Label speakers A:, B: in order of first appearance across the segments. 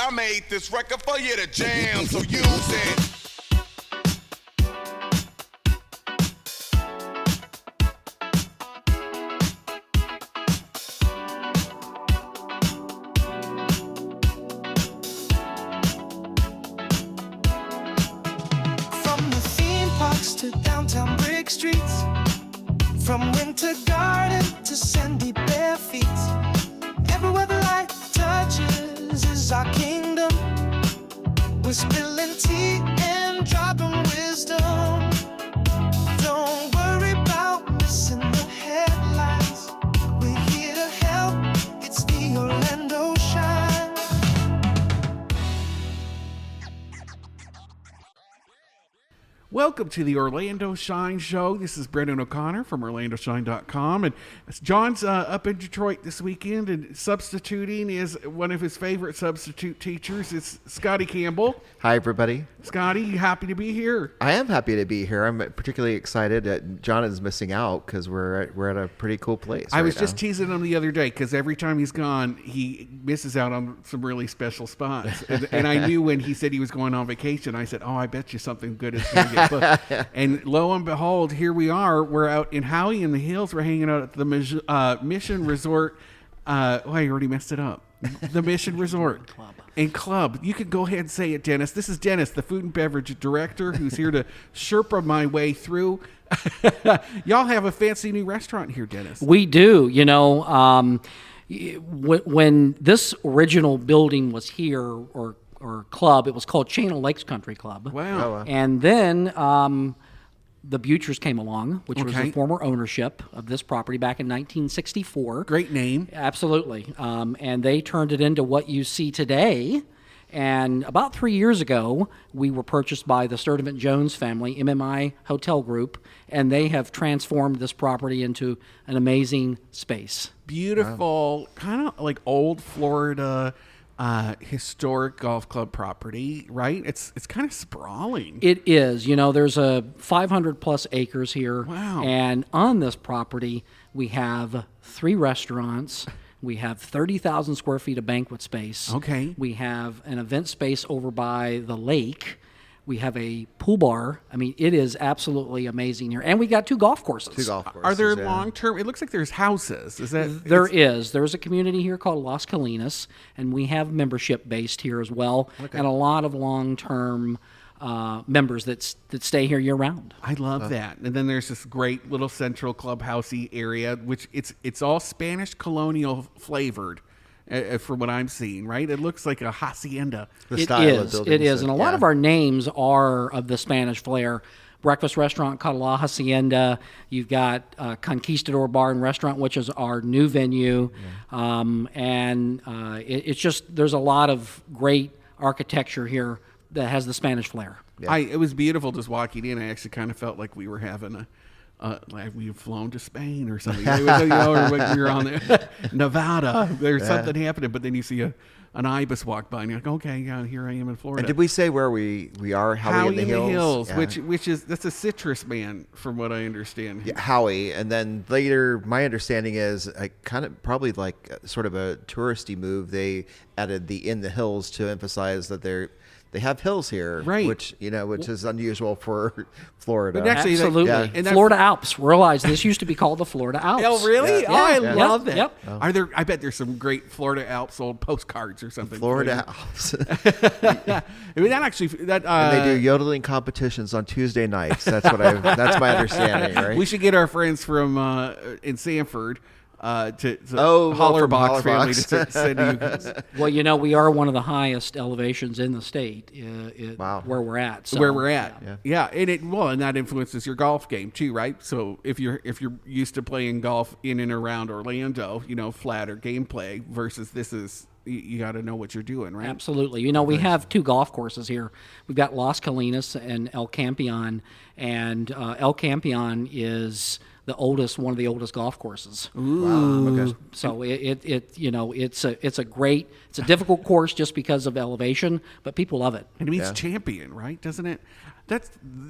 A: I made this record for you to jam, so use it.
B: From the theme parks to downtown brick streets, from Winter Garden to sandy bare feet, everywhere the light touches is our kingdom. We're spilling tea and dropping wisdom. Don't worry about missing the headlines. We're here to help. It's the Orlando Shine.
C: Welcome to the Orlando Shine Show. This is Brendan O'Connor from OrlandoShine.com. And John's up in Detroit this weekend, and substituting is one of his favorite substitute teachers. It's Scotty Campbell.
D: Hi, everybody.
C: Scotty, you happy to be here?
D: I am happy to be here. I'm particularly excited that John is missing out because we're at a pretty cool place.
C: I was
D: right
C: just
D: now.
C: teasing him the other day because every time he's gone, he misses out on some really special spots. And I knew when he said he was going on vacation, I said, oh, I bet you something good is going to get booked. And lo and behold, here we are. We're out in Howie in the Hills. We're hanging out at the Mission Resort. I already messed it up. The Mission Resort and Club. You can go ahead and say it, Dennis. This is Dennis, the food and beverage director, who's here to Sherpa my way through. Y'all have a fancy new restaurant here, Dennis.
E: We do. You know, when this original building was here, or club, it was called Channel Lakes Country Club.
C: Wow.
D: Oh, wow.
E: And then the Butchers came along, which was
C: Okay.
E: the former ownership of this property back in 1964.
C: Great name.
E: Absolutely. And they turned it into what you see today. And about 3 years ago, we were purchased by the Sturdivant Jones family, MMI Hotel Group, and they have transformed this property into an amazing space.
C: Beautiful, kind of like old Florida historic golf club property, right? It's kind of sprawling.
E: It is. You know, there's a 500 plus acres here.
C: Wow.
E: And on this property, we have 3 restaurants. We have 30,000 square feet of banquet space.
C: Okay.
E: We have an event space over by the lake. We have a pool bar. I mean, it is absolutely amazing here. And we got 2 golf courses.
D: 2 golf courses.
C: Are there
D: yeah.
C: long-term? It looks like there's houses. Is that
E: There's a community here called Las Colinas, and we have membership based here as well, and a lot of long-term members that stay here year-round.
C: I love that. And then there's this great little central clubhousey area, which it's all Spanish colonial flavored, from what I'm seeing. Right? It looks like a hacienda.
D: The style of buildings.
E: It is, and a lot of our names are of the Spanish flair. Breakfast restaurant called La Hacienda. You've got Conquistador Bar and Restaurant, which is our new venue. It's just, there's a lot of great architecture here that has the Spanish flair.
D: Yeah.
C: It was beautiful just walking in. I actually kind of felt like we were having like we had flown to Spain or something. Or like we were on Nevada. There's something happening, but then you see an ibis walk by, and you're like, okay, yeah, here I am in Florida.
D: And did we say where we are?
C: Howie in the Hills,
D: Yeah.
C: which is that's a citrus man, from what I understand.
D: Yeah, Howie, and then later, my understanding is kind of probably like sort of a touristy move. They added the in the hills to emphasize that they have hills here,
C: Right.
D: which is unusual for Florida.
C: But actually,
E: Absolutely.
D: Yeah.
C: and that-
E: Florida Alps. Realize this used to be called the Florida Alps.
C: Oh, really?
D: Yeah.
C: Oh, I
E: Yeah.
C: love
E: Yep.
C: that.
E: Yep.
C: Are there? I bet there's some great Florida Alps old postcards or something.
D: Florida Alps.
C: I mean, that actually that
D: And they do yodeling competitions on Tuesday nights. That's that's my understanding, right?
C: We should get our friends from in Sanford to
D: Oh, well, from
C: Hollerbox family
D: Hollerbox.
C: to send you
E: Well, you know, we are one of the highest elevations in the state.
D: Wow.
E: Where we're at. So,
C: where we're at.
D: Yeah.
C: And that influences your golf game too, right? So if you're used to playing golf in and around Orlando, flatter gameplay versus this is you got to know what you're doing, right?
E: Absolutely. You know, we have 2 golf courses here. We've got Las Colinas and El Campeon, and El Campeon is one of the oldest golf courses.
D: Wow. Okay.
E: So it's a difficult course just because of elevation, but people love it.
C: And it means champion, right? Doesn't it?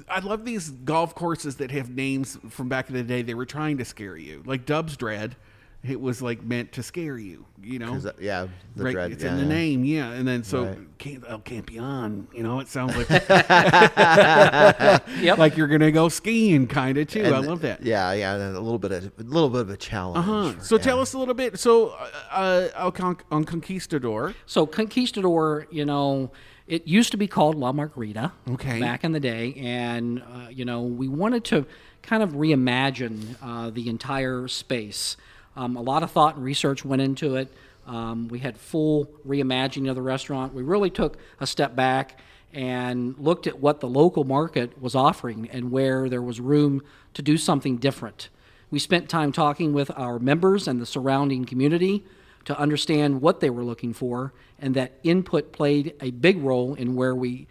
C: I love these golf courses that have names from back in the day. They were trying to scare you, like Dub's Dread. it was like meant to scare you, you know?
D: 'Cause, yeah, the
C: Right,
D: dread.
C: it's
D: yeah,
C: in the
D: yeah.
C: name, yeah. And then so
D: Right.
C: El Campeon, you know, it sounds like
E: Yep.
C: like you're gonna go skiing, kind of too.
D: And
C: I love that.
D: Yeah, yeah, and a little bit of a challenge.
C: So
D: yeah.
C: tell us a little bit. So on Conquistador,
E: So Conquistador, it used to be called La Margarita
C: Okay.
E: back in the day, and we wanted to kind of reimagine the entire space. A lot of thought and research went into it. We had full reimagining of the restaurant. We really took a step back and looked at what the local market was offering and where there was room to do something different. We spent time talking with our members and the surrounding community to understand what they were looking for, and that input played a big role in where we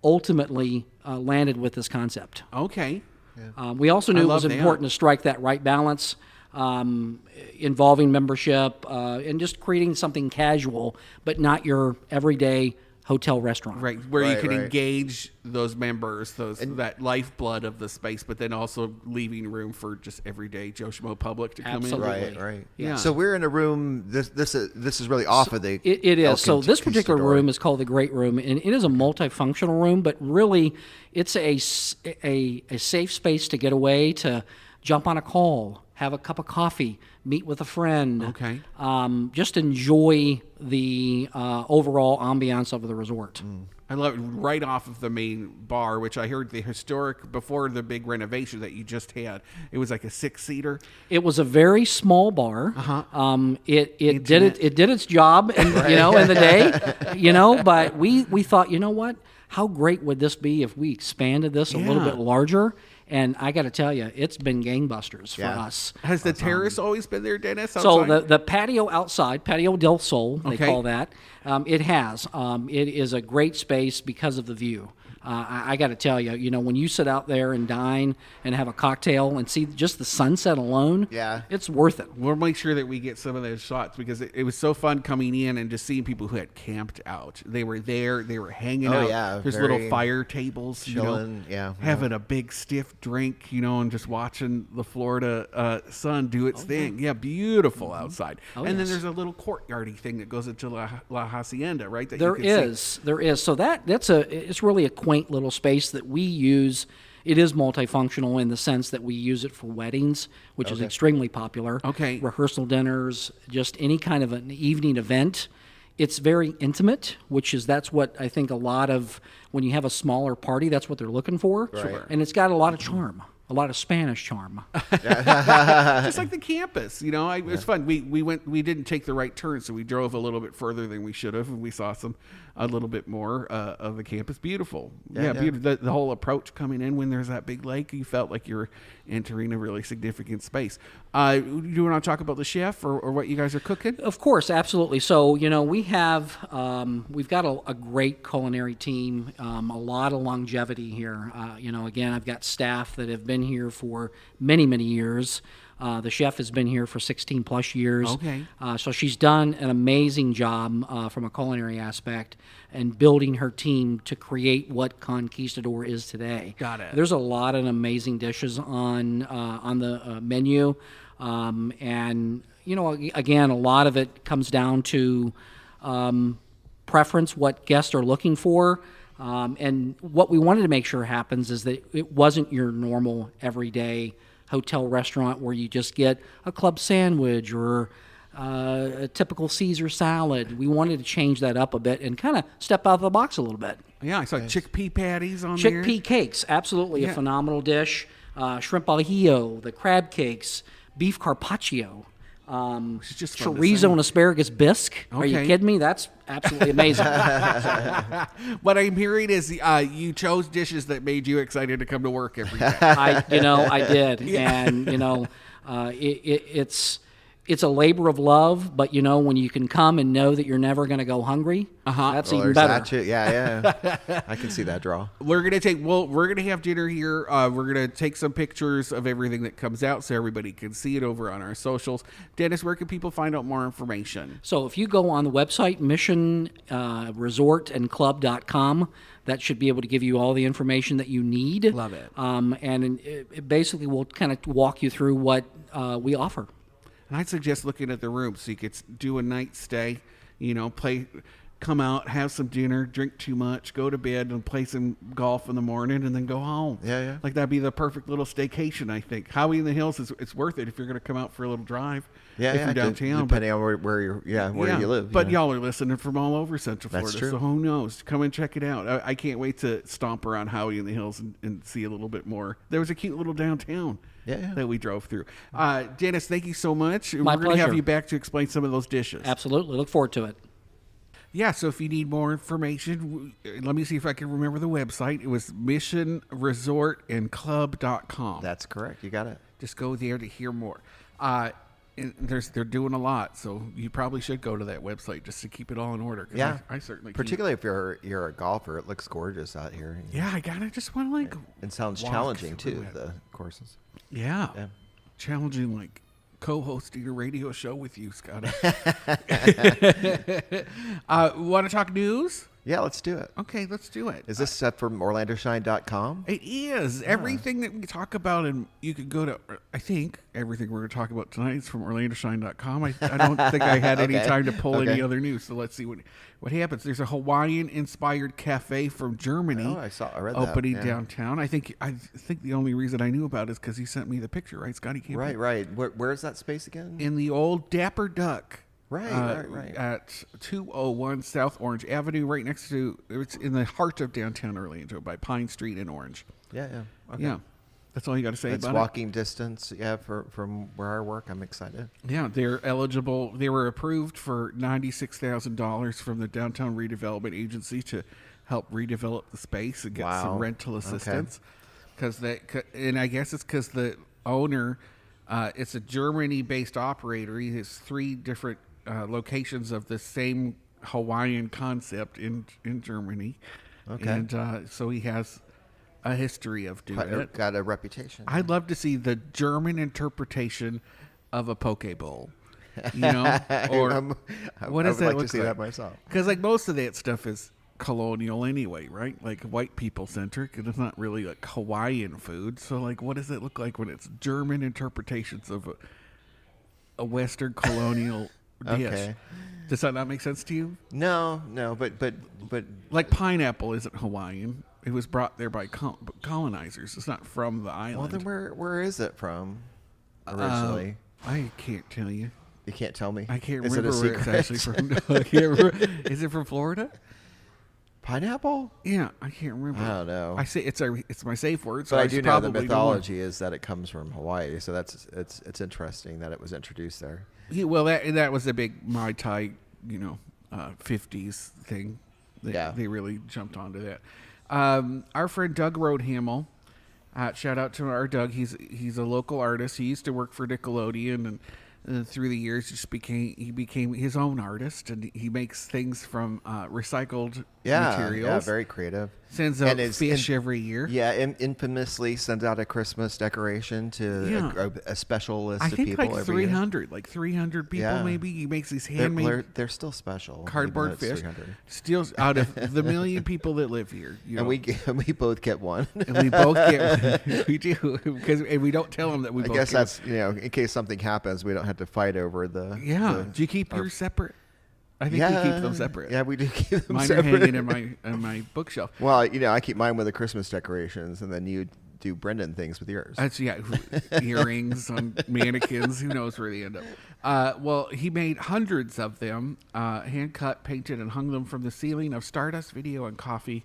E: ultimately landed with this concept.
C: okay.
E: We also knew it was
C: love that.
E: important to strike that right balance, involving membership and just creating something casual, but not your everyday hotel restaurant.
C: Right, where you
D: Right,
C: can
D: right.
C: engage those members, that lifeblood of the space, but then also leaving room for just everyday Joe Schmo public to come
E: Absolutely.
C: in.
D: Right, right.
C: Yeah.
D: So we're in a room. This is really off of the.
E: It
D: El
E: is. So this particular
D: Conquistador.
E: room is called the Great Room, and it is a multifunctional room, but really it's a safe space to get away, to jump on a call, have a cup of coffee, meet with a friend.
C: Okay.
E: Just enjoy the overall ambiance of the resort.
C: I love it. Right off of the main bar, which I heard the historic, before the big renovation that you just had, it was like a 6-seater.
E: It was a very small bar. It did
C: Intimate.
E: it did its job, and in the day, But we thought, you know what? How great would this be if we expanded this a little
C: Yeah.
E: bit larger? And I got to tell you, it's been gangbusters for
D: Yeah.
E: us.
C: Has the terrace always been there, Dennis?
E: So
C: outside?
E: the patio outside, Patio del Sol, they
C: Okay.
E: call that. It has. It is a great space because of the view. I got to tell you, when you sit out there and dine and have a cocktail and see just the sunset alone,
D: Yeah.
E: it's worth it.
C: We'll make sure that we get some of those shots, because it was so fun coming in and just seeing people who had camped out. They were there, they were hanging
D: Oh,
C: out.
D: yeah,
C: There's little
D: very
C: fire tables,
D: chilling, yeah.
C: having a big stiff drink, and just watching the Florida sun do its thing. Yeah, beautiful outside.
E: Oh,
C: and then
E: yes.
C: there's a little courtyardy thing that goes into La Hacienda, right? That
E: There
C: you can see.
E: is. So it's really a quaint little space that we use. It is multifunctional in the sense that we use it for weddings, which is extremely popular.
C: Okay.
E: Rehearsal dinners, just any kind of an evening event. It's very intimate, that's what I think a lot of, when you have a smaller party, that's what they're looking for.
D: Sure.
E: And it's got a lot of charm. A lot of Spanish charm.
C: Just like the campus, it was fun. We didn't take the right turn, so we drove a little bit further than we should have, and we saw a little bit more of the campus. Beautiful,
D: Yeah.
C: beautiful. The whole approach coming in when there's that big lake, you felt like you were entering a really significant space. Do you want to talk about the chef or what you guys are cooking?
E: Of course, absolutely. So, we've got a great culinary team, a lot of longevity here. Again, I've got staff that have been here for many, many years. The chef has been here for 16 plus years.
C: Okay.
E: So she's done an amazing job from a culinary aspect and building her team to create what Conquistador is today.
C: Got it.
E: There's a lot of amazing dishes on the menu. And, again, a lot of it comes down to preference, what guests are looking for. And what we wanted to make sure happens is that it wasn't your normal everyday hotel restaurant where you just get a club sandwich or a typical Caesar salad. We wanted to change that up a bit and kind of step out of the box a little bit.
C: Yeah, I saw chickpea patties on there.
E: Chickpea cakes, absolutely
C: Yeah.
E: a phenomenal dish. Shrimp al ajillo, the crab cakes, beef carpaccio,
C: It's just fun to
E: chorizo
C: say.
E: and asparagus bisque. Are you
C: Okay.
E: kidding me? That's absolutely amazing.
C: What I'm hearing is you chose dishes that made you excited to come to work every day.
E: I did, and it's a labor of love. But when you can come and know that you're never going to go hungry, that's
D: Well,
E: even
D: there's
E: better.
D: that too. Yeah. I can see that draw.
C: We're gonna have dinner here. We're gonna take some pictures of everything that comes out so everybody can see it over on our socials. Dennis, where can people find out more information?
E: So if you go on the website, missionresortandclub.com, that should be able to give you all the information that you need.
C: Love it.
E: And it basically will kind of walk you through what we offer.
C: And I'd suggest looking at the room so you could do a night stay, come out, have some dinner, drink too much, go to bed, and play some golf in the morning, and then go home.
D: Yeah.
C: Like that'd be the perfect little staycation, I think. Howie in the Hills it's worth it if you're going to come out for a little drive.
D: Yeah,
C: if you're downtown,
D: depending on where you live.
C: But y'all are listening from all over Central
D: That's
C: Florida,
D: true.
C: so who knows? Come and check it out. I can't wait to stomp around Howie in the Hills and see a little bit more. There was a cute little downtown that we drove through. Dennis, thank you so much.
E: My
C: We're going to have
E: pleasure.
C: you back to explain some of those dishes.
E: Absolutely. Look forward to it.
C: Yeah, so if you need more information, let me see if I can remember the website. It was missionresortandclub.com.
D: That's correct. You got it.
C: Just go there to hear more. And they're doing a lot, so you probably should go to that website just to keep it all in order. 'Cause
D: Yeah,
C: I certainly
D: particularly if you're a golfer, it looks gorgeous out here.
C: Yeah, I just want to
D: It sounds
C: walk
D: challenging
C: through
D: too.
C: it.
D: The courses.
C: Yeah.
D: Yeah.
C: Challenging, like co-hosting a radio show with you, Scott. Want to talk news?
D: Yeah, let's do it.
C: Okay, let's do it.
D: Is this set from OrlandoShine.com?
C: It is. Everything that we talk about, and you could go to, I think, everything we're going to talk about tonight is from OrlandoShine.com. I don't think I had any time to pull any other news, so let's see what happens. There's a Hawaiian-inspired cafe from Germany.
D: Oh, I read that.
C: Opening
D: Yeah.
C: downtown. I think the only reason I knew about it is because he sent me the picture, right, Scotty?
D: Right. Where's that space again?
C: In the old Dapper Duck.
D: Right.
C: At 201 South Orange Avenue, right next to, it's in the heart of downtown Orlando by Pine Street and Orange.
D: Yeah. Okay.
C: Yeah. That's all you got to say
D: It's
C: about it.
D: walking distance, from where I work. I'm excited.
C: Yeah, they're eligible. They were approved for $96,000 from the Downtown Redevelopment Agency to help redevelop the space and get some rental assistance. And I guess it's because the owner, it's a Germany-based operator. He has 3 different locations of the same Hawaiian concept in Germany.
D: Okay.
C: And so he has a history of doing it.
D: Got a reputation.
C: I'd love to see the German interpretation of a poke bowl. Or what does that
D: I would like
C: look
D: to see that myself.
C: Because like most of that stuff is colonial anyway, right? Like white people centric, and it's not really like Hawaiian food. So like, what does it look like when it's German interpretations of a Western colonial dish?
D: Okay.
C: Does that not make sense to you?
D: No, but
C: Like pineapple isn't Hawaiian. It was brought there by colonizers. It's not from the island.
D: well, then where is it from originally?
C: I can't tell you.
D: You can't tell me.
C: I can't
D: Is it a
C: remember where it's
D: secret?
C: actually from. No, I can't remember. Is it from Florida?
D: Pineapple?
C: Yeah, I can't remember.
D: I don't know.
C: I say it's my safe word. So
D: But I
C: should
D: do know the
C: probably
D: mythology is that it comes from Hawaii, so it's interesting that it was introduced there.
C: Yeah, well, that was a big Mai Tai, 50s thing. They really jumped onto that. Our friend Doug Roadhamel, shout out to our Doug. He's a local artist. He used to work for Nickelodeon, and through the years, he became his own artist, and he makes things from recycled materials.
D: Yeah, very creative.
C: Sends out fish every year.
D: Yeah, infamously sends out a Christmas decoration to a special list
C: I
D: of
C: think
D: people
C: like
D: every
C: 300, like 300 people
D: Yeah.
C: maybe. He makes these
D: year.
C: handmade
D: They're still special.
C: cardboard
D: even though it's
C: fish.
D: 300.
C: Steals out of the million people that live here.
D: And we both get one.
C: and we both get we do because and we don't tell them that we.
D: I
C: both
D: guess
C: get
D: that's in case something happens, we don't have to fight over the.
C: Yeah. Do you keep yours separate? I think we keep them separate.
D: Yeah, we do keep them
C: Mine
D: separate.
C: are hanging in my bookshelf.
D: Well, I keep mine with the Christmas decorations, and then you do Brendan things with yours.
C: That's earrings on mannequins. Who knows where they end up? Well, he made hundreds of them, hand cut, painted, and hung them from the ceiling of Stardust Video and Coffee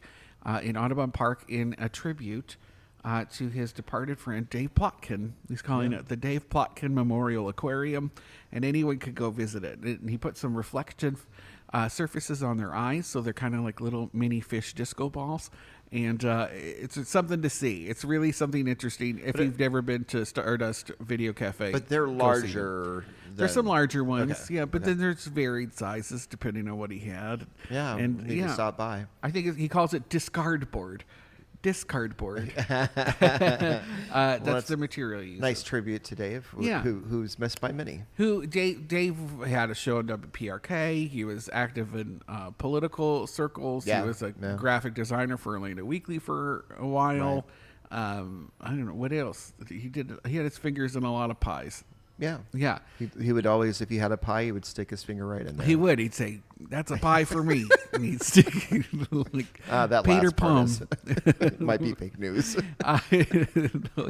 C: in Audubon Park in a tribute to his departed friend Dave Plotkin. He's calling it the Dave Plotkin Memorial Aquarium, and anyone could go visit it. And he put some reflective surfaces on their eyes, so they're kind of like little mini fish disco balls. And it's something to see. It's really something interesting. If you've never been to Stardust Video Cafe,
D: But they're
C: go see them.
D: larger.
C: There's some larger ones,
D: Okay.
C: yeah. But then there's varied sizes depending on what he had.
D: Yeah,
C: and
D: need to stop by.
C: I think he calls it discard board. Discard board. That's the material he uses.
D: Nice tribute to Dave, who's missed by many.
C: Dave had a show at PRK. He was active in political circles.
D: Yeah,
C: He was a
D: yeah.
C: graphic designer for Orlando Weekly for a while. I don't know what else he did. He had his fingers in a lot of pies.
D: Yeah.
C: Yeah.
D: He would always, if he had a pie, he would stick his finger right in there.
C: He would. He'd say, "That's a pie for me." And he'd stick like
D: That
C: Peter
D: last part
C: Plum.
D: might be fake news.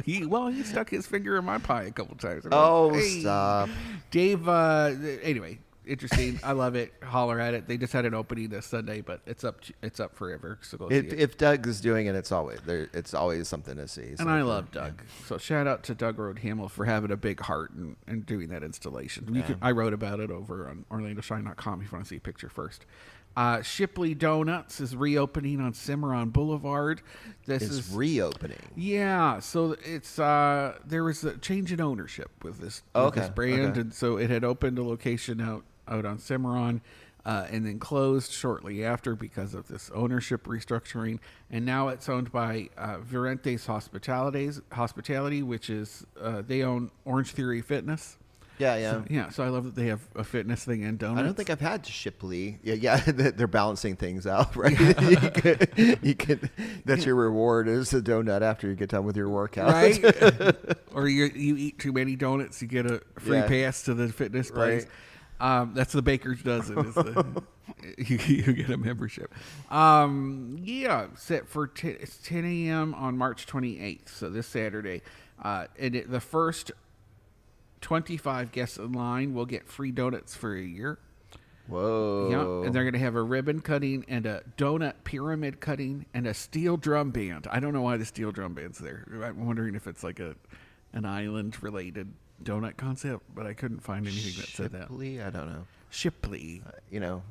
C: He stuck his finger in my pie a couple times. I'm
D: Oh,
C: like, "Hey."
D: stop.
C: Dave. Anyway, interesting. I love it. Holler at it. They just had an opening this Sunday, but it's up. It's up forever. So go see it.
D: If Doug is doing it, it's always something to see.
C: And I love Doug. So shout out to Doug Road-Hamill for having a big heart and doing that installation. I wrote about it over on OrlandoShine.com if you want to see a picture first. Shipley Donuts is reopening on Cimarron Boulevard. This is
D: reopening.
C: Yeah, so it's there was a change in ownership with this brand, and so it had opened a location out on Cimarron. And then closed shortly after because of this ownership restructuring. And now it's owned by Verentes Hospitality, which is, they own Orange Theory Fitness.
D: Yeah.
C: So I love that they have a fitness thing and donuts.
D: I don't think I've had Shipley. Yeah, they're balancing things out, right? You can, that's your reward is a donut after you get done with your workout.
C: Right? Or you eat too many donuts, you get a free pass to the fitness place.
D: Right.
C: That's the baker's dozen. You get a membership. Set for it's 10 a.m. on March 28th, so this Saturday. And the first 25 guests in line will get free donuts for a year.
D: Whoa.
C: Yeah, and they're going to have a ribbon cutting and a donut pyramid cutting and a steel drum band. I don't know why the steel drum band's there. I'm wondering if it's like an island-related donut concept, but I couldn't find anything that said that.
D: Shipley? I don't know.
C: Shipley.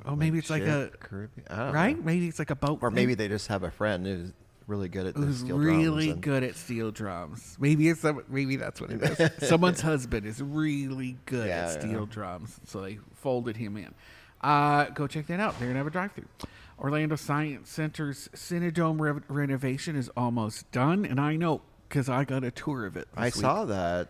D: Oh,
C: maybe it's like a
D: Caribbean. I don't
C: right?
D: know.
C: Maybe it's like a boat.
D: Or
C: thing.
D: maybe they just have a friend who's really good at the
C: Who's
D: steel
C: really
D: drums.
C: good at steel drums. Maybe that's what it is. Someone's husband is really good at steel drums, so they folded him in. Go check that out. They're gonna have a drive-thru. Orlando Science Center's CineDome renovation is almost done, and I know because I got a tour of it.
D: I saw that.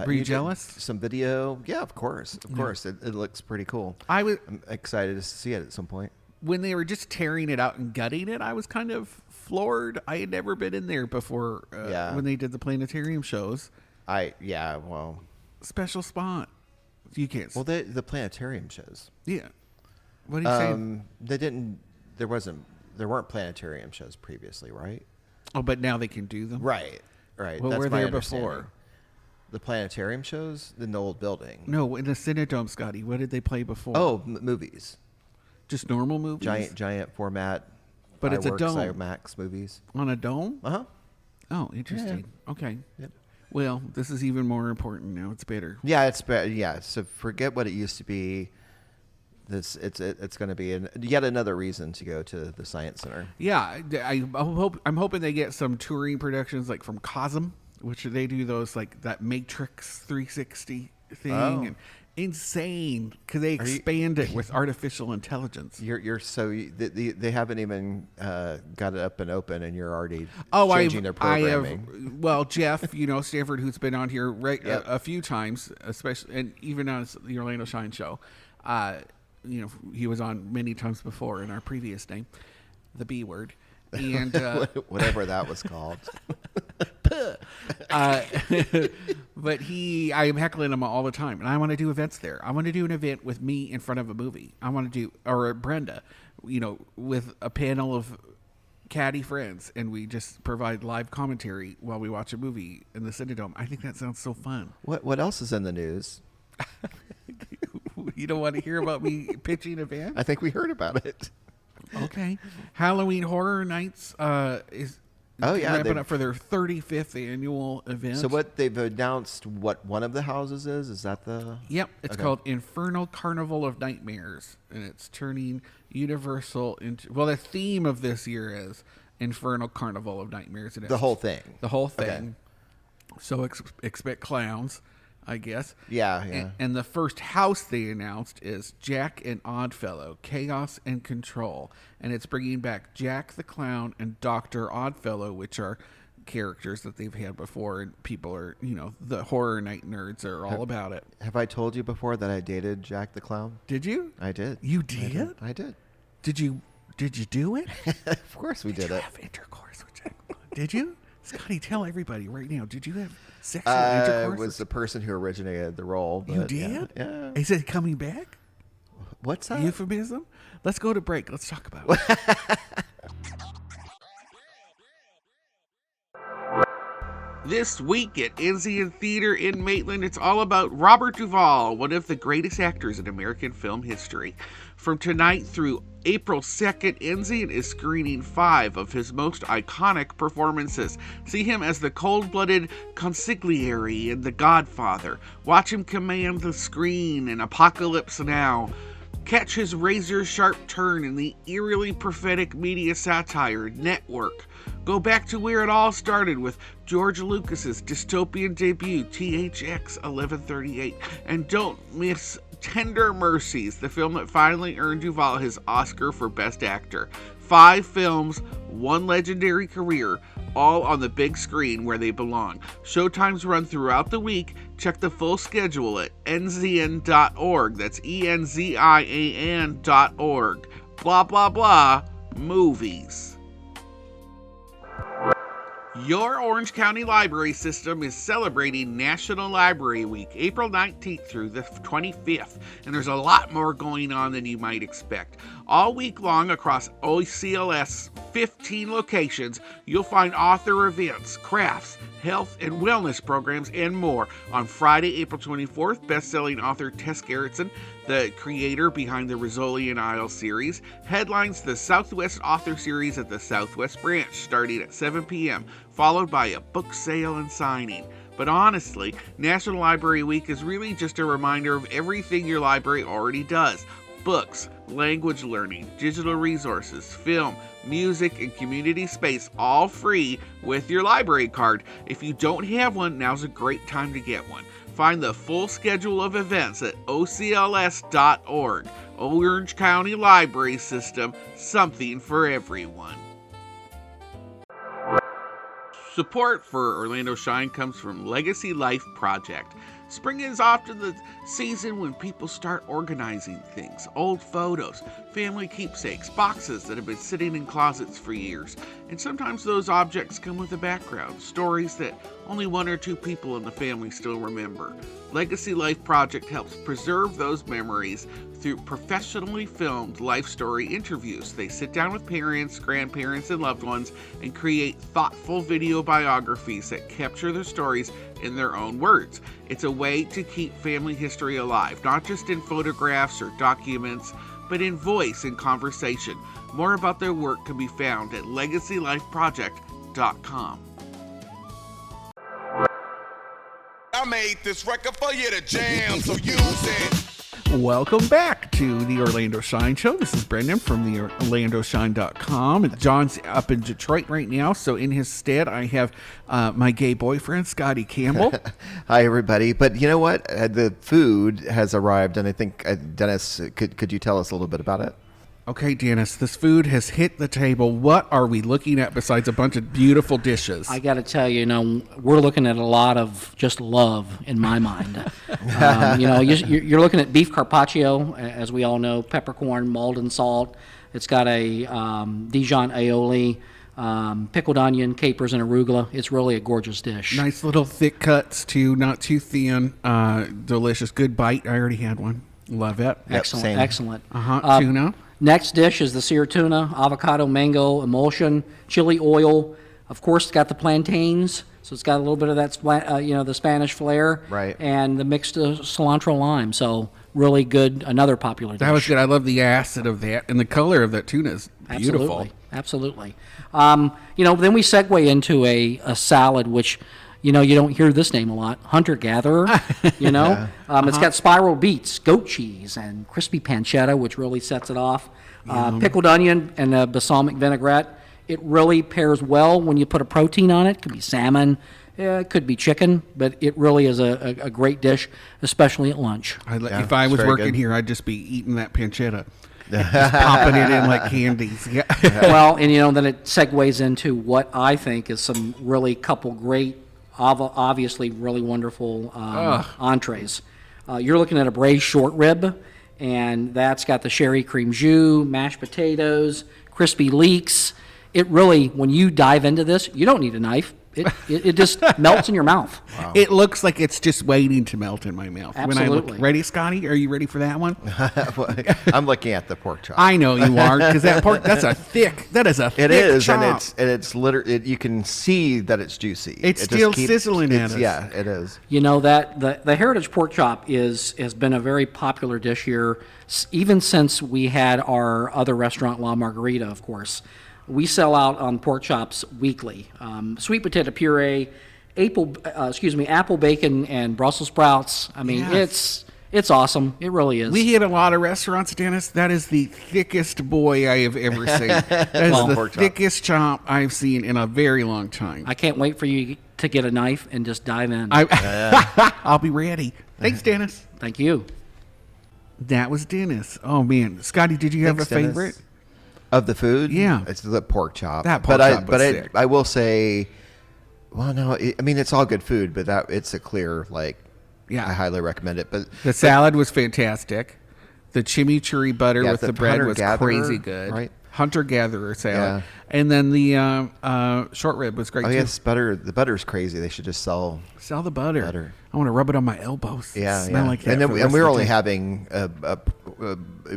C: Were you
D: did
C: jealous?
D: Some video. Yeah, of course. It looks pretty cool.
C: I'm
D: excited to see it at some point.
C: When they were just tearing it out and gutting it, I was kind of floored. I had never been in there before when they did the planetarium shows. Special spot. You can't.
D: Well, the planetarium shows.
C: Yeah. What are you saying?
D: There weren't planetarium shows previously, right?
C: Oh, but now they can do them?
D: Right.
C: Well,
D: That's
C: were
D: my
C: there
D: understanding.
C: before?
D: The planetarium shows in the old building.
C: No, in the CineDome, Scotty. What did they play before?
D: Oh, movies.
C: Just normal movies?
D: Giant format.
C: But it's a
D: fireworks,
C: dome.
D: IMAX movies.
C: On a dome?
D: Uh-huh.
C: Oh, interesting.
D: Yeah.
C: Okay.
D: Yep.
C: Well, this is even more important now. It's better.
D: Yeah, it's better. Yeah, so forget what it used to be. It's going to be yet another reason to go to the Science Center.
C: Yeah, I'm hoping they get some touring productions like from Cosm, which they do those like that Matrix 360 thing.
D: Oh.
C: And insane because they expand it with artificial intelligence.
D: They haven't even got it up and open, and you're already changing their
C: I
D: programming.
C: Well, Jeff, Stanford, who's been on here a few times, especially and even on the Orlando Shine show. He was on many times before in our previous name, the B word, and
D: whatever that was called.
C: But I am heckling him all the time, and I want to do events there. I want to do an event with me in front of a movie. I want to do, or Brenda, with a panel of catty friends, and we just provide live commentary while we watch a movie in the CineDome. I think that sounds so fun.
D: What else is in the news?
C: You don't want to hear about me pitching events?
D: I think we heard about it.
C: Okay. Halloween Horror Nights is wrapping up for their 35th annual event.
D: So what they've announced, what one of the houses is that the...
C: Yep. It's called Infernal Carnival of Nightmares, and it's turning Universal into... Well, the theme of this year is Infernal Carnival of Nightmares. And
D: the whole thing.
C: The whole thing.
D: Okay.
C: So expect clowns, I guess.
D: Yeah.
C: And the first house they announced is Jack and Oddfellow, Chaos and Control. And it's bringing back Jack the Clown and Dr. Oddfellow, which are characters that they've had before. And people are, the horror night nerds are all about it.
D: Have I told you before that I dated Jack the Clown?
C: Did you?
D: I did.
C: You did?
D: I did.
C: Did you do it?
D: Of course we did it.
C: Have intercourse with Jack the Clown? Did you? Scotty, tell everybody right now. Did you have sexual intercourse?
D: Was the person who originated the role.
C: You
D: but,
C: did?
D: Yeah.
C: Is it coming back?
D: What's that?
C: Euphemism? Let's go to break. Let's talk about it. This week at Enzian Theater in Maitland, it's all about Robert Duvall, one of the greatest actors in American film history. From tonight through April 2nd, Enzian is screening 5 of his most iconic performances. See him as the cold-blooded consigliere in The Godfather. Watch him command the screen in Apocalypse Now. Catch his razor-sharp turn in the eerily prophetic media satire Network. Go back to where it all started with George Lucas's dystopian debut, THX 1138. And don't miss Tender Mercies, the film that finally earned Duvall his Oscar for Best Actor. 5 films, 1 legendary career, all on the big screen where they belong. Showtimes run throughout the week. Check the full schedule at enzian.org. That's ENZIAN.org. Blah, blah, blah. Movies. Your Orange County Library System is celebrating National Library Week, April 19th through the 25th, and there's a lot more going on than you might expect. All week long across OCLS 15 locations, you'll find author events, crafts, health and wellness programs, and more. On Friday, April 24th, best-selling author Tess Gerritsen, the creator behind the Rizzoli and Isle series, headlines the Southwest Author Series at the Southwest Branch starting at 7 p.m., followed by a book sale and signing. But honestly, National Library Week is really just a reminder of everything your library already does. Books, language learning, digital resources, film, music, and community space, all free with your library card. If you don't have one, now's a great time to get one. Find the full schedule of events at ocls.org. Orange County Library System, something for everyone. Support for Orlando Shine comes from Legacy Life Project. Spring is often the season when people start organizing things, old photos, family keepsakes, boxes that have been sitting in closets for years. And sometimes those objects come with a background, stories that only 1 or 2 people in the family still remember. Legacy Life Project helps preserve those memories through professionally filmed life story interviews. They sit down with parents, grandparents, and loved ones and create thoughtful video biographies that capture their stories in their own words. It's a way to keep family history alive, not just in photographs or documents, but in voice and conversation. More about their work can be found at legacylifeproject.com.
A: I made this record for you to jam, so use it.
C: Welcome back to the Orlando Shine Show. This is Brendan from the OrlandoShine.com. John's up in Detroit right now, so in his stead, I have my gay boyfriend, Scotty Campbell.
D: Hi, everybody. But you know what? The food has arrived, and I think, Dennis, could you tell us a little bit about it?
C: Okay, Dennis, this food has hit the table. What are we looking at besides a bunch of beautiful dishes?
E: I got to tell you, we're looking at a lot of just love in my mind. You're looking at beef carpaccio, as we all know, peppercorn, Malden salt. It's got a Dijon aioli, pickled onion, capers, and arugula. It's really a gorgeous dish.
C: Nice little thick cuts, too, not too thin. Delicious. Good bite. I already had one. Love it.
E: Excellent,
D: same.
E: excellent.
C: Tuna.
E: Next dish is the seared tuna, avocado, mango, emulsion, chili oil. Of course, it's got the plantains, so it's got a little bit of that, the Spanish flair.
D: Right.
E: And the mixed cilantro lime. So really good, another popular dish.
C: That was good. I love the acid of that, and the color of that tuna is beautiful.
E: Absolutely. Then we segue into a salad, which, you don't hear this name a lot. Hunter-gatherer, It's got spiral beets, goat cheese, and crispy pancetta, which really sets it off. Pickled onion and a balsamic vinaigrette. It really pairs well when you put a protein on it. It could be salmon, it could be chicken, but it really is a great dish, especially at lunch.
C: If I was working here, I'd just be eating that pancetta. Just popping it in like candies. Yeah.
E: Well, and then it segues into what I think is some really couple great, obviously really wonderful entrees. You're looking at a braised short rib, and that's got the sherry cream jus, mashed potatoes, crispy leeks. It really, when you dive into this, you don't need a knife. It just melts in your mouth.
C: It looks like it's just waiting to melt in my mouth. When I
E: Absolutely.
C: look, ready, Scotty? Are you ready for that one?
D: I'm looking at the pork chop.
C: I know you are, because that is a thick
D: It is,
C: chop.
D: and it's literally. You can see that it's juicy.
C: It's
D: It just
C: still sizzling at us.
D: Yeah, it is.
E: You know that the heritage pork chop has been a very popular dish here, even since we had our other restaurant, La Margarita. Of course, we sell out on pork chops weekly. Sweet potato puree, apple bacon, and Brussels sprouts. I mean,
C: Yes.
E: it's awesome. It really is.
C: We hit a lot of restaurants, Dennis. That is the thickest boy I have ever seen. That is the
D: pork chop.
C: thickest chop I've seen in a very long time.
E: I can't wait for you to get a knife and just dive in.
C: I'll be ready. Thanks, Dennis.
E: Thank you.
C: That was Dennis. Oh, man. Scotty, did you have
D: Thanks,
C: a
D: Dennis.
C: favorite?
D: Of the food?
C: Yeah.
D: It's the pork chop.
C: That pork
D: but
C: chop was sick.
D: I will say, well, no, I mean, it's all good food, but it's a clear,
C: Yeah.
D: I highly recommend it. But
C: The salad was fantastic. The chimichurri butter
D: Yeah,
C: with
D: the
C: the bread was
D: hunter-gatherer,
C: crazy good.
D: right?
C: Hunter-gatherer salad.
D: Yeah.
C: And then the short rib was great,
D: oh,
C: too.
D: yes, the butter's crazy. They should just sell.
C: Sell the butter.
D: Butter.
C: I want to rub it on my elbows.
D: Yeah,
C: Smell
D: yeah.
C: like that.
D: And then
C: for the
D: and
C: rest
D: we
C: of
D: were
C: the
D: only
C: day.
D: having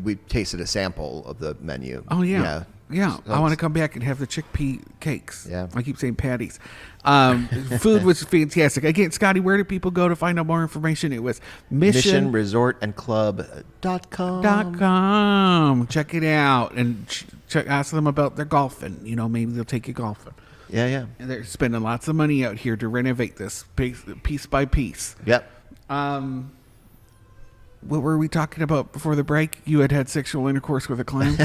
D: we tasted a sample of the menu.
C: Oh, yeah. Yeah. I want to come back and have the chickpea cakes.
D: Yeah.
C: I keep saying patties. Food was fantastic. Again, Scotty, where do people go to find out more information? It was missionresortandclub.com. Check it out and ask them about their golfing. Maybe they'll take you golfing.
D: Yeah, yeah.
C: And they're spending lots of money out here to renovate this piece by piece.
D: Yep.
C: What were we talking about before the break? You had sexual intercourse with a clown?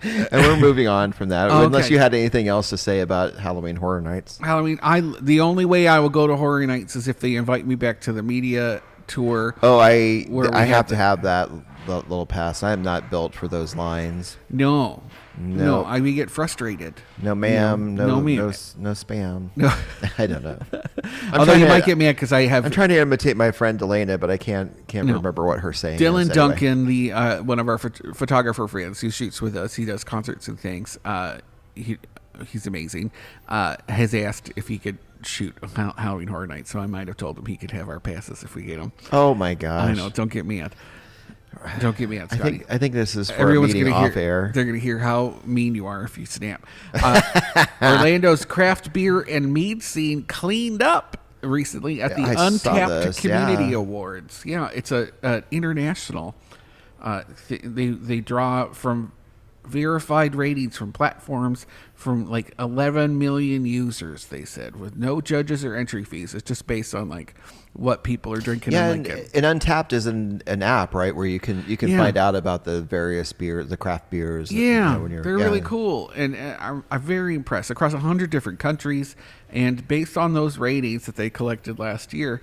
D: And we're moving on from that.
C: Oh,
D: Unless
C: okay.
D: you had anything else to say about Halloween Horror Nights.
C: Halloween. The only way I will go to Horror Nights is if they invite me back to the media tour.
D: Oh, I
C: Where we
D: have
C: have
D: to have that little pass. I am not built for those lines.
C: No.
D: No.
C: I would get frustrated.
D: No, ma'am. No,
C: ma'am.
D: no spam.
C: No.
D: I don't know.
C: Although you might get mad because I have
D: I'm trying to imitate my friend Delana, but I can't
C: No.
D: remember what her saying
C: Dylan
D: is. Anyway.
C: Duncan, the one of our photographer friends who shoots with us. He does concerts and things. He's amazing. Has asked if he could shoot Halloween Horror Nights, so I might have told him he could have our passes if we get them.
D: Oh my gosh!
C: I know. Don't get mad. Don't get mad, Scotty.
D: I think this is for
C: Everyone's
D: a meeting
C: gonna
D: off
C: hear.
D: air.
C: They're going to hear how mean you are if you snap. Orlando's craft beer and mead scene cleaned up recently at the
D: I saw
C: Untapped
D: this,
C: Community
D: yeah.
C: Awards. Yeah, it's a international. They draw from verified ratings from platforms from 11 million users. They said with no judges or entry fees. It's just based on what people are drinking.
D: Yeah,
C: and
D: and Untapped is an app, right, where you can
C: Yeah.
D: find out about the various beers, the craft beers. that,
C: Yeah,
D: when you're,
C: they're really cool, and I'm very impressed across 100 different countries. And based on those ratings that they collected last year,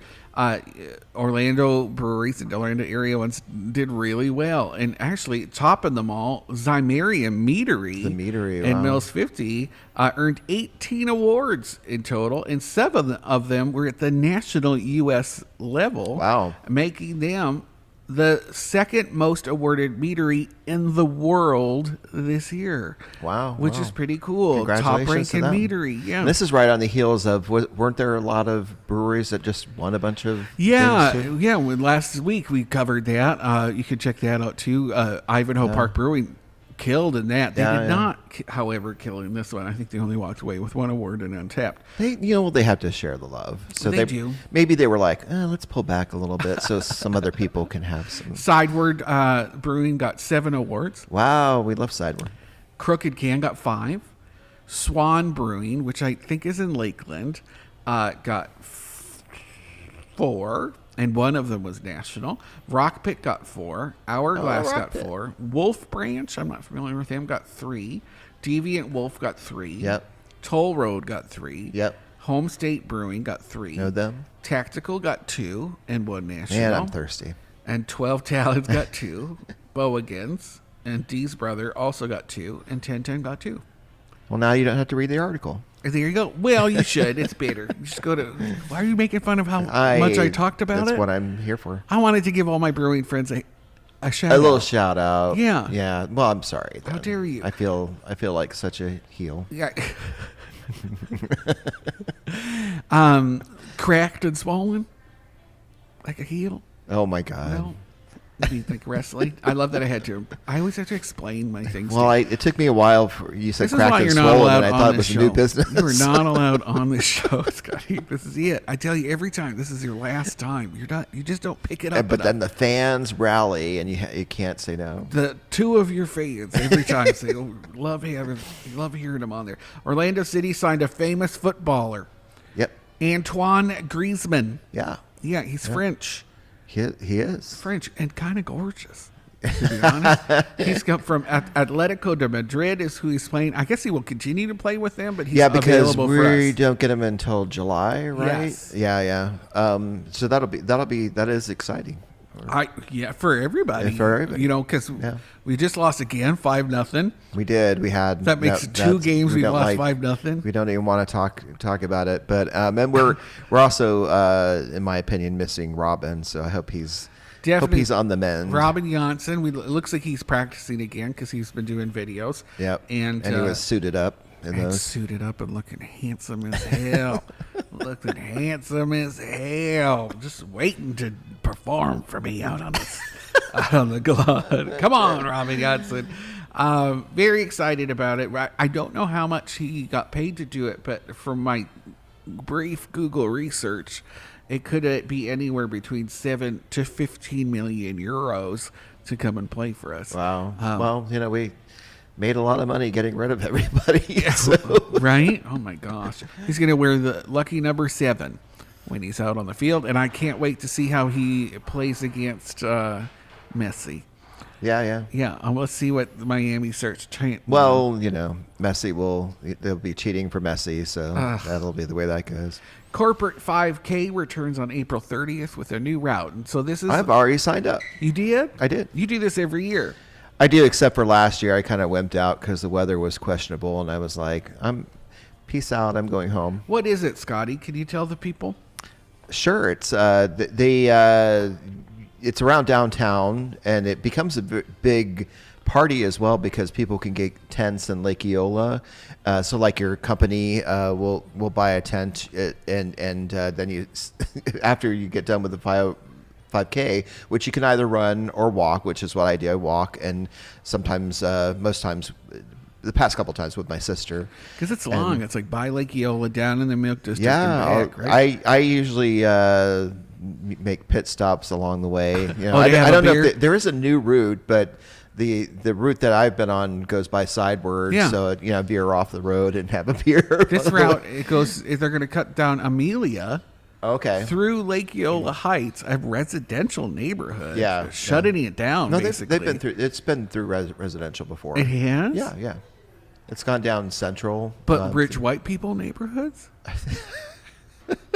C: Orlando breweries in the Orlando area ones did really well. And actually, topping them all, Zymarium Meadery,
D: The Meadery,
C: in
D: wow.
C: Mills 50 earned 18 awards in total, and 7 of them were at the national U.S. level.
D: Wow.
C: Making them the second most awarded meadery in the world this year.
D: Wow,
C: Which
D: wow.
C: is pretty cool.
D: Congratulations
C: Top
D: to
C: ranking
D: them.
C: meadery. Yeah.
D: And this is right on the heels of weren't there a lot of breweries that just won a bunch of
C: Yeah,
D: things too?
C: yeah. Last week we covered that. You can check that out too. Ivanhoe Park Brewing killed in that. They
D: Yeah,
C: did
D: yeah.
C: not, however, kill in this one. I think they only walked away with 1 award in Untapped.
D: They have to share the love. So
C: They do.
D: Maybe they were like, let's pull back a little bit so some other people can have some.
C: Sideward Brewing got 7 awards.
D: Wow, we love Sideward.
C: Crooked Can got 5. Swan Brewing, which I think is in Lakeland, got 4, and 1 of them was national. Rock Pit got 4. Hourglass
D: Rock
C: got
D: Pit.
C: 4. Wolf Branch, I'm not familiar with them, got 3. Deviant Wolf got 3.
D: Yep.
C: Toll Road got 3.
D: Yep.
C: Home State Brewing got 3.
D: Know them?
C: Tactical got 2 and 1 national.
D: Man, I'm thirsty.
C: And 12 Talons got 2. Bowagans and Dee's Brother also got 2, and 1010 got 2.
D: Well, now you don't have to read the article.
C: There you go. Well, you should. It's bitter. You just go to. Why are you making fun of how much I talked about
D: That's
C: it?
D: what I'm here for.
C: I wanted to give all my brewing friends a shout
D: A little
C: out.
D: shout out.
C: Yeah.
D: Yeah. Well, I'm sorry.
C: How
D: then.
C: dare you.
D: I feel like such a heel.
C: Yeah. Cracked and swollen, like a heel.
D: Oh my God.
C: No. Do you think wrestling? I love that I always have to explain my things.
D: Well,
C: to you.
D: it took me a while for you said
C: This is why
D: cracked and
C: you're not
D: swollen,
C: allowed
D: and I
C: on
D: thought it
C: this
D: was a new
C: show.
D: business.
C: You are not allowed on this show, Scotty. This is it. I tell you every time. This is your last time. You're not. You just don't pick it up.
D: But then
C: enough.
D: the fans rally, and you can't say no.
C: The two of your fans every time say, "Oh, love hearing them on there." Orlando City signed a famous footballer,
D: Yep.
C: Antoine Griezmann.
D: Yeah.
C: Yeah, he's French.
D: He is.
C: French and kind of gorgeous, to be honest. He's come from Atletico de Madrid is who he's playing. I guess he will continue to play with them, but he's
D: Because
C: available for
D: we
C: us.
D: don't get him until July, right?
C: Yes.
D: Yeah. So that is exciting.
C: For everybody.
D: Yeah, for everybody.
C: You know, because we just lost again, 5-0.
D: We did. We had
C: That makes two games we lost 5-0.
D: We don't even want to talk about it, but and we're also, in my opinion, missing Robin. So I hope he's on the mend.
C: Robin Janssen. It looks like he's practicing again because he's been doing videos.
D: Yep.
C: And
D: he was suited up in
C: and
D: those.
C: suited up and looking handsome as hell. Looking handsome as hell. Just waiting to perform for me out on the glove. Come on, Robin Janssen. Very excited about it. I don't know how much he got paid to do it, but from my brief Google research, it could be anywhere between 7 to 15 million euros to come and play for us.
D: Wow. Well, we made a lot of money getting rid of everybody. So.
C: Right? Oh my gosh. He's going to wear the lucky number 7 when he's out on the field, and I can't wait to see how he plays against Messi.
D: Yeah.
C: Yeah, let's see what Miami starts trying.
D: Well, Messi they'll be cheating for Messi, so that'll be the way that goes.
C: Corporate 5K returns on April 30th with a new route. And so this is...
D: I've already signed up.
C: You did?
D: I did.
C: You do this every year.
D: I do, except for last year. I kind of wimped out because the weather was questionable, and I was like, peace out, I'm going home.
C: What is it, Scotty? Can you tell the people?
D: Sure. It's it's around downtown, and it becomes a big party as well because people can get tents in Lake Eola. So like your company will buy a tent, and then you after you get done with the 5K, which you can either run or walk, which is what I do. I walk, and sometimes, most times, the past couple times with my sister.
C: Because it's long. It's like by Lake Eola, down in the Milk District.
D: Yeah,
C: and back, right?
D: I usually make pit stops along the way.
C: Oh,
D: I don't know if there is a new route, but the route that I've been on goes by sidewards.
C: Yeah.
D: So veer off the road and have a beer.
C: This route, it goes. They're going to cut down Amelia.
D: Okay.
C: Through Lake Eola Heights, a residential neighborhood.
D: Yeah,
C: shutting it down.
D: No,
C: basically.
D: they've been through. It's been through residential before.
C: It has.
D: Yeah. It's gone down central.
C: But rich white people neighborhoods.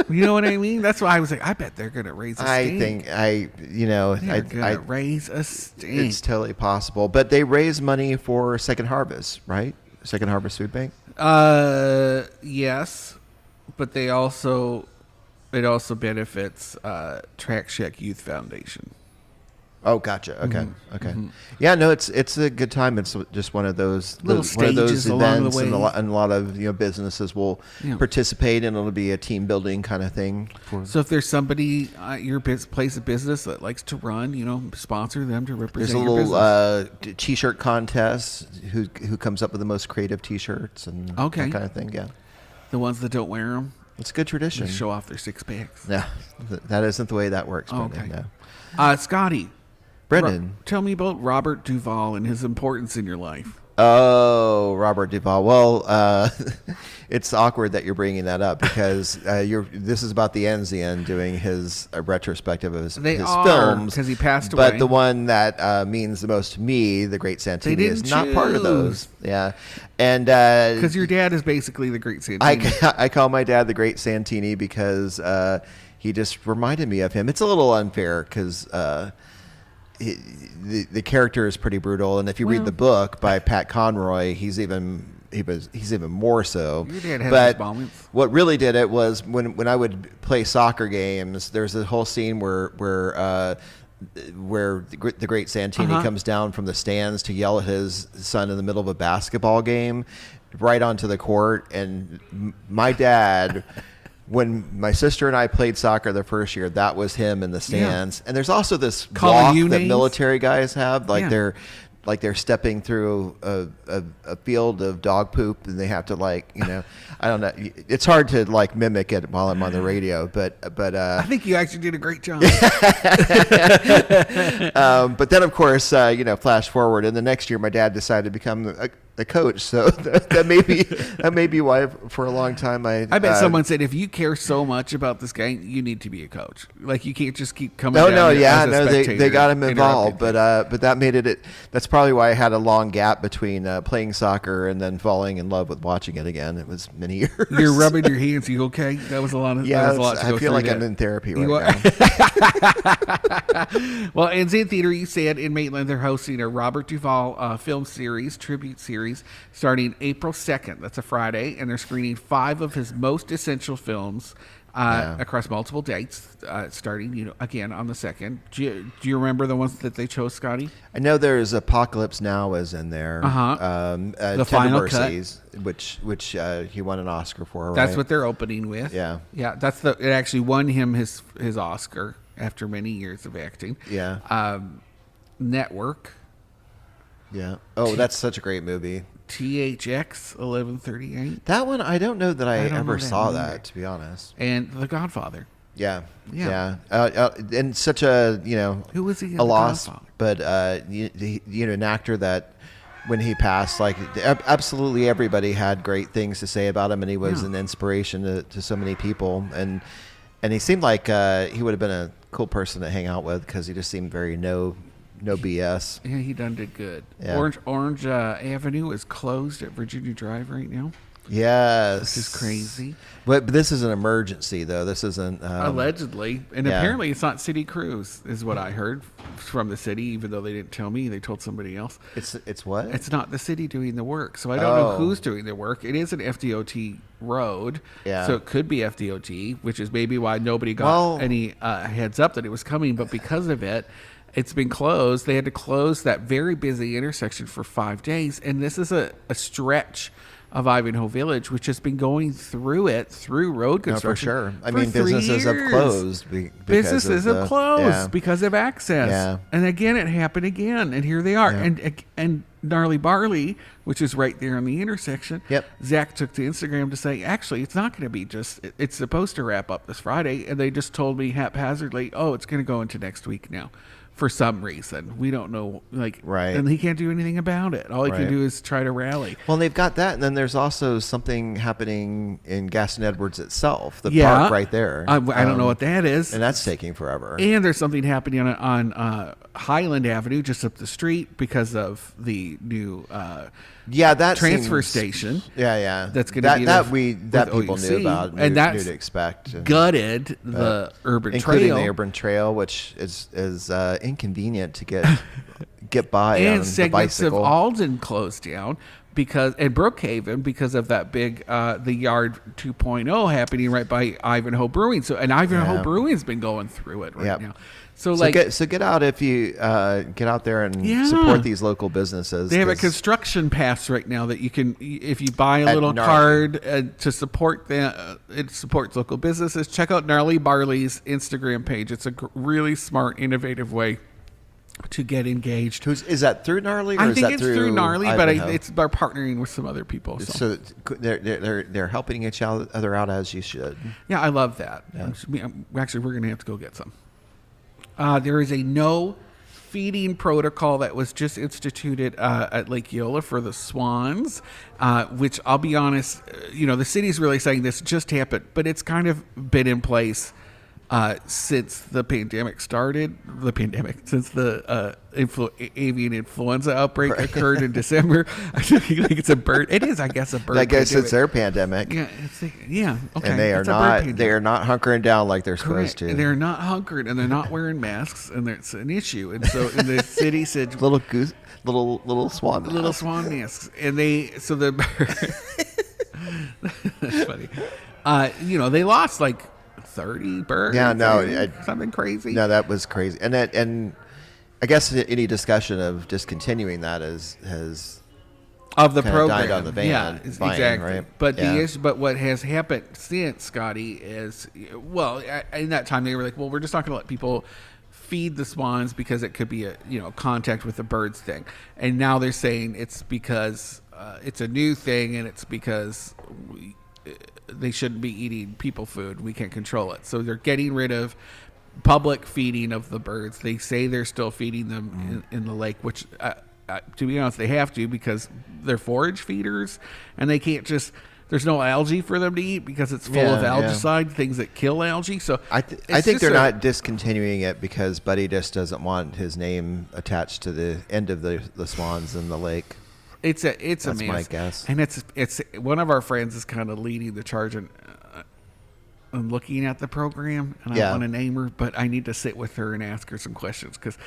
C: You know what I mean? That's why I was like, I bet they're going to raise a stink.
D: They're going
C: to raise a stink.
D: It's totally possible. But they raise money for Second Harvest, right? Second Harvest Food Bank?
C: Yes. But it also benefits Track Shack Youth Foundation.
D: Oh, gotcha. Okay.
C: Mm-hmm.
D: Okay. Mm-hmm. Yeah, no, it's a good time. It's just one of those
C: Little stages along the way.
D: and a lot of businesses will participate, and it'll be a team building kind of thing.
C: So if there's somebody at your place of business that likes to run, sponsor them to represent.
D: There's a
C: your
D: little
C: business.
D: T-shirt contest. Who comes up with the most creative T-shirts and that kind of thing. Yeah,
C: the ones that don't wear them.
D: It's a good tradition.
C: They show off their 6 packs.
D: Yeah, that isn't the way that works. Brendan,
C: Okay.
D: No.
C: Scotty.
D: Brendan.
C: Tell me about Robert Duvall and his importance in your life.
D: Oh, Robert Duvall. Well, it's awkward that you're bringing that up because this is about the Enzian doing his retrospective of his films.
C: Because he passed away.
D: But the one that means the most to me, The Great Santini, is not part of those. Yeah. And
C: because your dad is basically the Great Santini.
D: I call my dad the Great Santini because he just reminded me of him. It's a little unfair because the character is pretty brutal, and if you read the book by Pat Conroy, he's even more so.
C: Your dad has
D: but
C: his moments.
D: What really did it was when I would play soccer games. There's a whole scene where the Great Santini comes down from the stands to yell at his son in the middle of a basketball game, right onto the court. And my dad, when my sister and I played soccer the first year, that was him in the stands. And there's also this
C: Calling
D: walk
C: you
D: that
C: names?
D: military guys have, like
C: Yeah.
D: they're stepping through a field of dog poop, and they have to I don't know. It's hard to mimic it while I'm on the radio, but
C: I think you actually did a great job.
D: but then of course flash forward, and the next year my dad decided to become a coach. So that may be why for a long time I
C: bet someone said, if you care so much about this game, you need to be a coach. Like, you can't just keep coming down
D: they got him involved,
C: interrupting
D: but that made it. That's probably why I had a long gap between playing soccer and then falling in love with watching it again. It was many years.
C: You're rubbing your hands. You okay? That was a lot of.
D: Yeah,
C: that was a lot to
D: I
C: go
D: feel
C: through
D: like
C: there.
D: I'm in therapy
C: You
D: right now.
C: Well, in Zen Theater, you said in Maitland, they're hosting a Robert Duvall film series, tribute series, starting April 2nd. That's a Friday, and they're screening 5 of his most essential films across multiple dates, starting, again on the 2nd. Do you remember the ones that they chose, Scotty?
D: I know there's Apocalypse Now is in there.
C: The
D: Tender
C: final
D: Mercies, which he won an Oscar for.
C: That's
D: right?
C: what they're opening with.
D: Yeah.
C: Yeah, it actually won him his Oscar after many years of acting.
D: Yeah.
C: Network.
D: Yeah. Oh, that's such a great movie.
C: THX 1138
D: That one, I don't know that I
C: don't know
D: ever
C: that
D: saw
C: either.
D: that, to be honest.
C: and The Godfather.
D: Yeah.
C: Yeah.
D: And such a,
C: Who was he in
D: a
C: The
D: loss,
C: Godfather?
D: but, an actor that when he passed, absolutely everybody had great things to say about him, and he was
C: Yeah.
D: an inspiration to so many people. And he seemed like he would have been a cool person to hang out with, because he just seemed very no BS.
C: Yeah, he done did good.
D: Yeah.
C: Orange Avenue is closed at Virginia Drive right now.
D: Yes.
C: This is crazy.
D: But this is an emergency, though. This isn't.
C: Allegedly. And
D: yeah.
C: apparently it's not city crews, is what I heard from the city, even though they didn't tell me. They told somebody else.
D: It's what?
C: It's not the city doing the work. So I don't know
D: Oh.
C: who's doing the work. It is an FDOT road.
D: Yeah.
C: So it could be FDOT, which is maybe why nobody got
D: Well-
C: any heads up that it was coming. But because of it, it's been closed. They had to close that very busy intersection for 5 days. And this is a stretch of Ivanhoe Village, which has been going through road
D: No,
C: construction.
D: for sure. I
C: for
D: mean,
C: 3
D: businesses have
C: years.
D: closed.
C: Businesses have closed
D: Yeah.
C: because of access.
D: Yeah.
C: And again, it happened again, and here they are.
D: Yeah.
C: And Gnarly Barley, which is right there on the intersection.
D: Yep.
C: Zach took to Instagram to say, actually, it's not going to be it's supposed to wrap up this Friday, and they just told me haphazardly, oh, it's going to go into next week now. For some reason, we don't know,
D: Right.
C: and he can't do anything about it. All he
D: Right.
C: can do is try to rally.
D: Well, they've got that, and then there's also something happening in Gaston Edwards itself, the
C: Yeah.
D: park right there.
C: I don't know what that is.
D: And that's taking forever.
C: And there's something happening on Highland Avenue, just up the street, because of the new
D: Yeah, that
C: transfer
D: seems-
C: station.
D: Yeah.
C: That's going to
D: that
C: be
D: that
C: the-
D: we
C: with
D: that people
C: OUC,
D: knew about,
C: and that's
D: knew to expect, and,
C: gutted the urban
D: including
C: trail,
D: the urban trail, which is inconvenient to get by on
C: and
D: the
C: segments of
D: bicycle.
C: Alden closed down and Brookhaven because of that big the Yard 2.0 happening right by Ivanhoe Brewing. So and Ivanhoe
D: Yeah.
C: Brewing's been going through it right
D: Yep.
C: now. So
D: get out if you get out there and
C: Yeah.
D: support these local businesses.
C: they have a
D: 'cause-
C: construction pass right now that you can, if you buy a
D: At
C: little
D: Gnarly.
C: card to support it supports local businesses. Check out Gnarly Barley's Instagram page. It's a really smart, innovative way to get engaged.
D: Is that through Gnarly? Or
C: I
D: is
C: think
D: that
C: it's through Gnarly, but
D: Ivanhoe?
C: they're partnering with some other people. So.
D: So they're helping each other out, as you should.
C: Yeah, I love that. Actually, we're going to have to go get some. There is a no feeding protocol that was just instituted at Lake Eola for the swans, which I'll be honest, the city's really saying this just happened, but it's kind of been in place since the pandemic started. Since the avian influenza outbreak occurred in December. I think it's a bird. It is, I guess, a bird.
D: I guess
C: pandemic.
D: it's their pandemic,
C: Okay.
D: and they are
C: it's a bird
D: not.
C: pandemic.
D: They are not hunkering down like they're
C: Correct.
D: supposed to.
C: They're not hunkered, and they're not wearing masks, and it's an issue. And so the city said
D: little swan.
C: little swan masks, and that's funny. They lost like 30 birds.
D: Yeah, no,
C: something crazy.
D: No, that was crazy. And I guess any discussion of discontinuing that has
C: of the
D: kinda
C: program.
D: died on the van.
C: Yeah, exactly.
D: Right?
C: But
D: Yeah.
C: but what has happened since, Scotty, is in that time they were like, well, we're just not going to let people feed the swans because it could be a contact with the birds thing, and now they're saying it's because it's a new thing and it's because they shouldn't be eating people food. We can't control it, so they're getting rid of public feeding of the birds. They say they're still feeding them in the lake, which to be honest, they have to because they're forage feeders, and they can't just. There's no algae for them to eat because it's full of algicide, things that kill algae. So
D: I think they're not discontinuing it because Buddy just doesn't want his name attached to the end of the swans in the lake.
C: It's a
D: That's
C: mess.
D: my guess.
C: And it's one of our friends is kind of leading the charge and looking at the program, and I want to name her, but I need to sit with her and ask her some questions because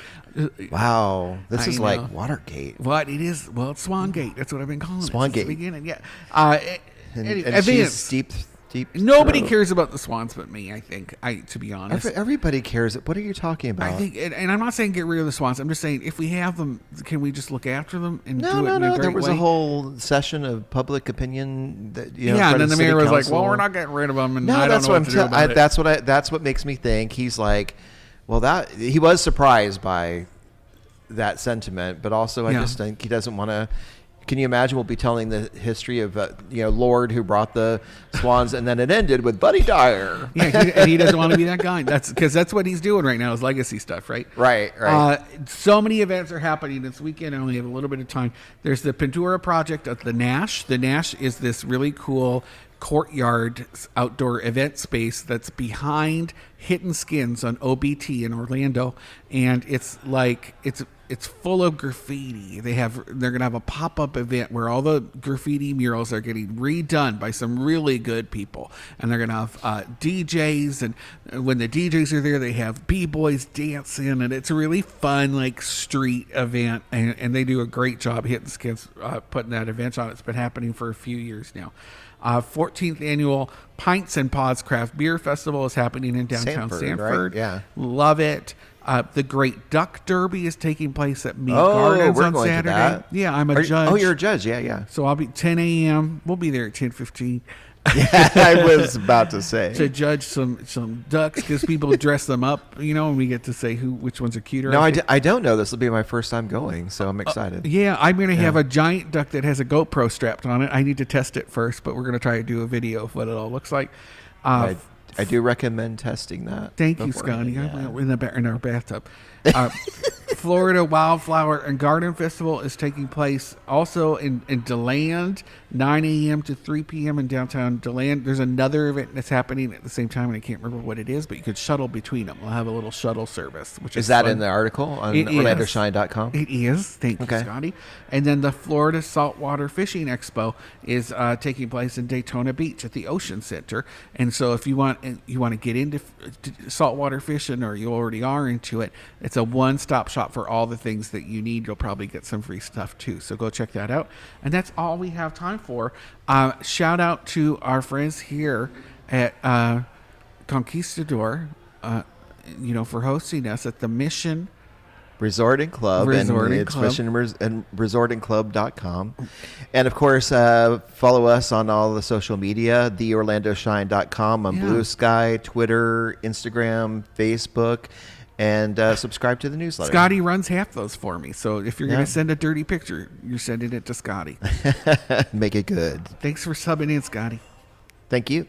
D: Wow, this is
C: know.
D: like Watergate.
C: What it is? Well, it's Swangate. That's what I've been calling it since
D: Swangate.
C: the beginning. Yeah.
D: And,
C: Anyway,
D: and she's
C: events.
D: deep.
C: Nobody
D: throat.
C: cares about the swans but me. I think. To be honest.
D: Everybody cares. What are you talking about?
C: I think, and I'm not saying get rid of the swans. I'm just saying if we have them, can we just look after them and do it in a great
D: There was
C: way?
D: a whole session of public opinion that
C: and then the mayor was like, "Well, we're
D: not."
C: not getting rid of them." And
D: No,
C: I
D: that's
C: don't know
D: what
C: what to do about it.
D: That's what makes me think he's like, well, that he was surprised by that sentiment, but also I just think he doesn't want to. Can you imagine? We'll be telling the history of Lord who brought the swans, and then it ended with Buddy Dyer.
C: Yeah, and he doesn't want to be that guy. That's what he's doing right now is legacy stuff, right?
D: Right.
C: So many events are happening this weekend. I only have a little bit of time. There's the Pintura project at the Nash. The Nash is this really cool courtyard outdoor event space that's behind Hidden Skins on OBT in Orlando, and it's full of graffiti. They're gonna have a pop-up event where all the graffiti murals are getting redone by some really good people, and they're gonna have DJs, and when the DJs are there, they have b-boys dancing, and it's a really fun street event, and they do a great job. Hidden Skins putting that event on. It's been happening for a few years now. 14th annual Pints and Pods Craft Beer Festival is happening in downtown Sanford.
D: Right? Yeah.
C: Love it. The Great Duck Derby is taking place at Mead Gardens
D: we're
C: on
D: going to
C: Saturday.
D: that.
C: Yeah, I'm a judge.
D: Oh, you're a judge. Yeah.
C: So I'll be 10 a.m. We'll be there at 10:15
D: I was about to say.
C: to judge some ducks because people dress them up, and we get to say which ones are cuter.
D: No,
C: I think.
D: I don't know. This will be my first time going, so I'm excited.
C: Yeah, I'm going to have a giant duck that has a GoPro strapped on it. I need to test it first, but we're going to try to do a video of what it all looks like.
D: I do recommend testing that.
C: Thank you,
D: beforehand.
C: Scotty.
D: Yeah.
C: I went in our bathtub. Florida Wildflower and Garden Festival is taking place also in DeLand, 9 a.m. to 3 p.m. in downtown DeLand. There's another event that's happening at the same time, and I can't remember what it is, but you could shuttle between them. We'll have a little shuttle service. Which
D: Is
C: is
D: that
C: fun.
D: in the article on
C: It is.
D: OrlandoShine.com?
C: It is. Thank you,
D: Okay.
C: Scotty. And then the Florida Saltwater Fishing Expo is taking place in Daytona Beach at the Ocean Center. And so if you want to get into saltwater fishing, or you already are into it, it's a one-stop shop for all the things that you need. You'll probably get some free stuff too. So go check that out. And that's all we have time for. Shout out to our friends here at Conquistador, for hosting us at the Mission
D: Resort and Club,
C: Resort
D: and
C: and
D: it's
C: Club.
D: missionresortandclub.com. And of course, follow us on all the social media, theorlandoshine.com, on Blue Sky, Twitter, Instagram, Facebook, and subscribe to the newsletter.
C: Scotty runs half those for me. So if you're going to send a dirty picture, you're sending it to Scotty.
D: Make it good.
C: Thanks for subbing in, Scotty.
D: Thank you.